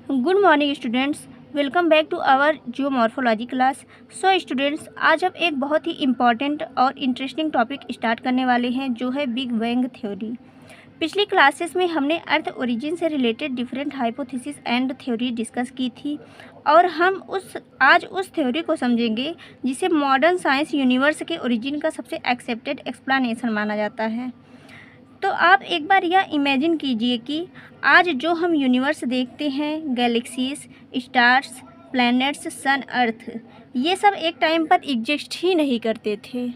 Good morning students, welcome back to our geomorphology class. So students, आज हम एक बहुत ही इम्पॉर्टेंट और इंटरेस्टिंग टॉपिक स्टार्ट करने वाले हैं जो है बिग बैंग थ्योरी। पिछली क्लासेस में हमने अर्थ ओरिजिन से related different hypothesis and theory discuss की थी और हम आज उस थ्योरी को समझेंगे जिसे मॉडर्न साइंस यूनिवर्स के ओरिजिन का सबसे एक्सेप्टेड एक्सप्लेनेशन माना जाता है। तो आप एक बार यह इमेजिन कीजिए कि आज जो हम यूनिवर्स देखते हैं, गैलेक्सीज, स्टार्स, प्लैनेट्स, सन, अर्थ, ये सब एक टाइम पर एग्जिस्ट ही नहीं करते थे।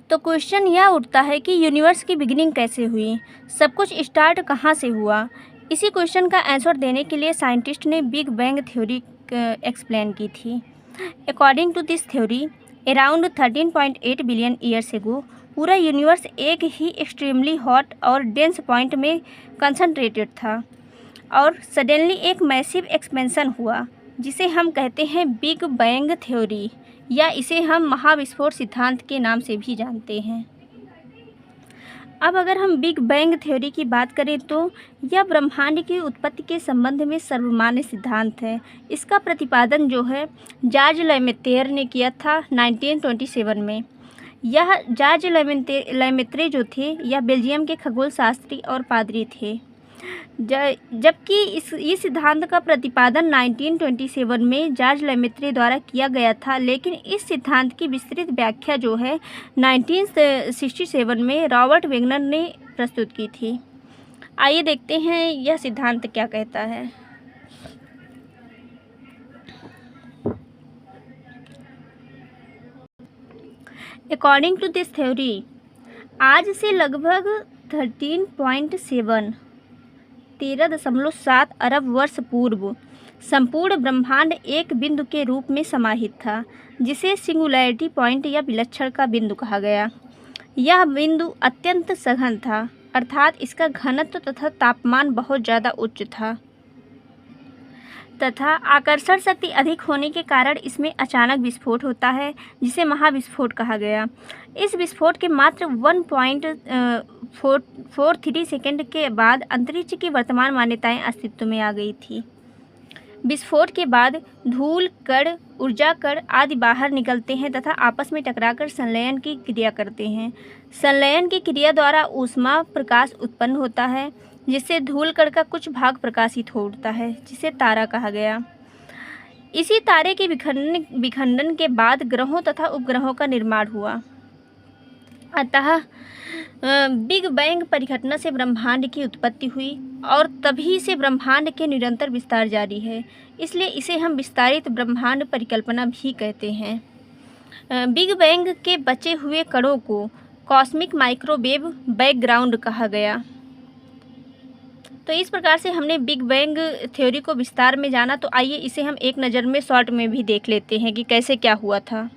तो क्वेश्चन यह उठता है कि यूनिवर्स की बिगिनिंग कैसे हुई, सब कुछ स्टार्ट कहाँ से हुआ। इसी क्वेश्चन का आंसर देने के लिए साइंटिस्ट ने बिग बैंग थ्योरी एक्सप्लेन की थी। According to this theory, around 13.8 billion years ago पूरा यूनिवर्स एक ही एक्सट्रीमली हॉट और डेंस पॉइंट में कंसंट्रेटेड था और सडनली एक मैसिव एक्सपेंशन हुआ जिसे हम कहते हैं बिग बैंग थ्योरी, या इसे हम महाविस्फोट सिद्धांत के नाम से भी जानते हैं। अब अगर हम बिग बैंग थ्योरी की बात करें तो यह ब्रह्मांड की उत्पत्ति के संबंध में सर्वमान्य सिद्धांत है। इसका प्रतिपादन जो है जॉर्ज लेमेत्रे ने किया था 1927 में। यह जॉर्ज लेमेत्रे जो थे यह बेल्जियम के खगोल शास्त्री और पादरी थे। जबकि इस सिद्धांत का प्रतिपादन 1927 में जॉर्ज लेमेत्रे द्वारा किया गया था, लेकिन इस सिद्धांत की विस्तृत व्याख्या जो है 1967 में रॉबर्ट वेगनर ने प्रस्तुत की थी। आइए देखते हैं यह सिद्धांत क्या कहता है। अकॉर्डिंग टू दिस थ्योरी, आज से लगभग 13.7 अरब वर्ष पूर्व संपूर्ण ब्रह्मांड एक बिंदु के रूप में समाहित था, जिसे सिंगुलैरिटी पॉइंट या विलक्षण का बिंदु कहा गया। यह बिंदु अत्यंत सघन था, अर्थात इसका घनत्व तथा तापमान बहुत ज़्यादा उच्च था तथा आकर्षण शक्ति अधिक होने के कारण इसमें अचानक विस्फोट होता है, जिसे महाविस्फोट कहा गया। इस विस्फोट के मात्र 1.43 सेकंड के बाद अंतरिक्ष की वर्तमान मान्यताएं अस्तित्व में आ गई थी। विस्फोट के बाद धूल कण, ऊर्जा कण आदि बाहर निकलते हैं तथा आपस में टकराकर संलयन की क्रिया करते हैं। संलयन की क्रिया द्वारा ऊष्मा प्रकाश उत्पन्न होता है, जिससे धूल कण का कुछ भाग प्रकाशित हो उठता है, जिसे तारा कहा गया। इसी तारे के विखंडन के बाद ग्रहों तथा उपग्रहों का निर्माण हुआ। अतः बिग बैंग परिघटना से ब्रह्मांड की उत्पत्ति हुई और तभी से ब्रह्मांड के निरंतर विस्तार जारी है। इसलिए इसे हम विस्तारित ब्रह्मांड परिकल्पना भी कहते हैं। बिग बैंग के बचे हुए कणों को कॉस्मिक माइक्रोवेव बैकग्राउंड कहा गया। तो इस प्रकार से हमने बिग बैंग थ्योरी को विस्तार में जाना। तो आइए इसे हम एक नज़र में शॉर्ट में भी देख लेते हैं कि कैसे क्या हुआ था।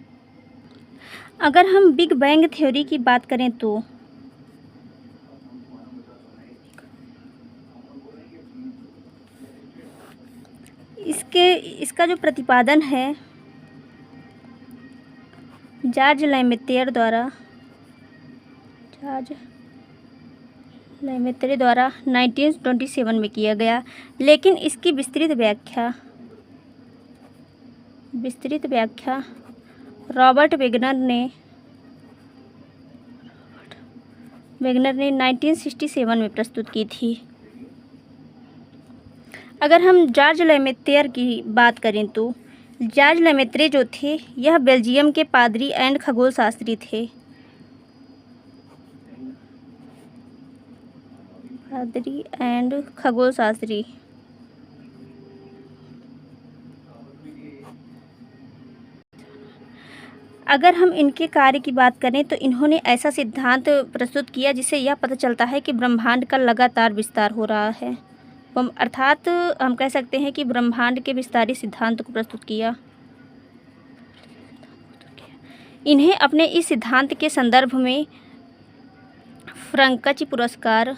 अगर हम बिग बैंग थ्योरी की बात करें तो इसका जो प्रतिपादन है जॉर्ज लेमेत्रे द्वारा 1927 में किया गया, लेकिन इसकी विस्तृत व्याख्या रॉबर्ट वेगनर ने 1967 में प्रस्तुत की थी। अगर हम जॉर्ज लेमेत्रे की बात करें तो जॉर्ज लेमेत्रे जो थे यह बेल्जियम के पादरी एंड खगोल शास्त्री थे। अगर हम इनके कार्य की बात करें तो इन्होंने ऐसा सिद्धांत प्रस्तुत किया जिससे यह पता चलता है कि ब्रह्मांड का लगातार विस्तार हो रहा है। अर्थात हम कह सकते हैं कि ब्रह्मांड के विस्तारी सिद्धांत को प्रस्तुत किया। इन्हें अपने इस सिद्धांत के संदर्भ में फ्रंकची पुरस्कार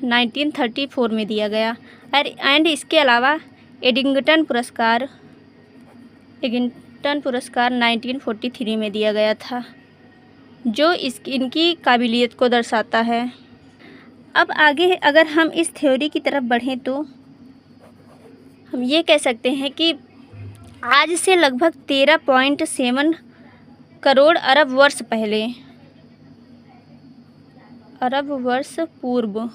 1934 में दिया गया एंड इसके अलावा एडिंगटन पुरस्कार 1943 में दिया गया था, जो इनकी काबिलियत को दर्शाता है। अब आगे अगर हम इस थ्योरी की तरफ बढ़ें तो हम ये कह सकते हैं कि आज से लगभग 13.7 करोड़ अरब वर्ष पूर्व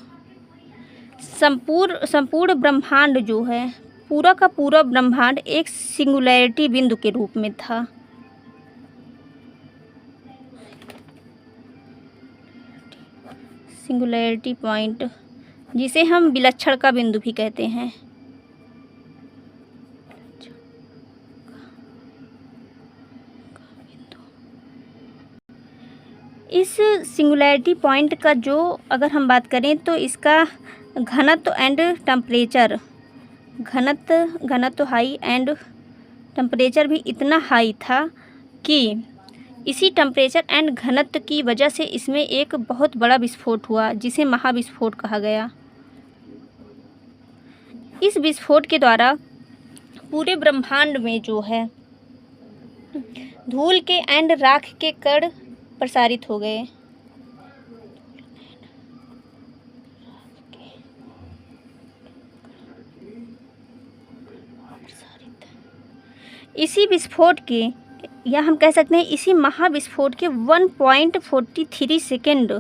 संपूर्ण ब्रह्मांड जो है, पूरा का पूरा ब्रह्मांड एक सिंगुलैरिटी बिंदु के रूप में था। सिंगुलैरिटी पॉइंट, जिसे हम विलक्षण का बिंदु भी कहते हैं। इस सिंगुलैरिटी पॉइंट का जो अगर हम बात करें तो इसका घनत्व एंड टेम्परेचर, घनत्व हाई एंड टेम्परेचर भी इतना हाई था कि इसी टेम्परेचर एंड घनत्व की वजह से इसमें एक बहुत बड़ा विस्फोट हुआ, जिसे महाविस्फोट कहा गया। इस विस्फोट के द्वारा पूरे ब्रह्मांड में जो है धूल के एंड राख के कण प्रसारित हो गए। इसी विस्फोट के, या हम कह सकते हैं इसी महाविस्फोट के 1.43 सेकेंड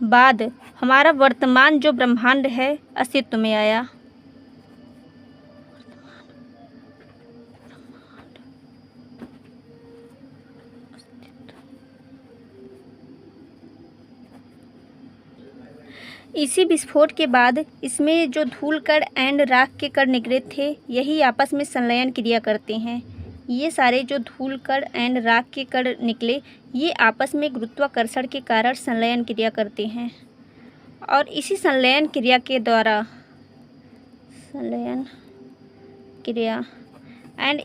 बाद हमारा वर्तमान जो ब्रह्मांड है अस्तित्व में आया। इसी विस्फोट के बाद इसमें जो धूल कण एंड राख के कण निकले थे, यही आपस में संलयन क्रिया करते हैं। ये सारे जो धूल कण एंड राख के कण निकले, ये आपस में गुरुत्वाकर्षण के कारण संलयन क्रिया करते हैं। और इसी संलयन क्रिया के द्वारा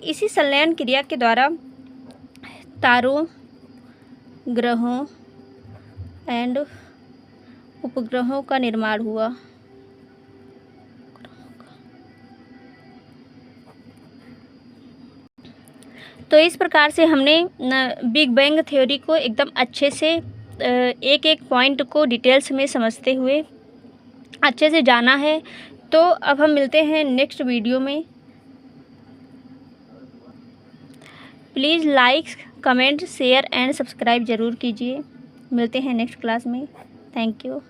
इसी संलयन क्रिया के द्वारा तारों, ग्रहों एंड उपग्रहों का निर्माण हुआ। तो इस प्रकार से हमने बिग बैंग थ्योरी को एकदम अच्छे से एक एक पॉइंट को डिटेल्स में समझते हुए अच्छे से जाना है। तो अब हम मिलते हैं नेक्स्ट वीडियो में। Please like, comment, share and subscribe ज़रूर कीजिए। मिलते हैं नेक्स्ट क्लास में। Thank you.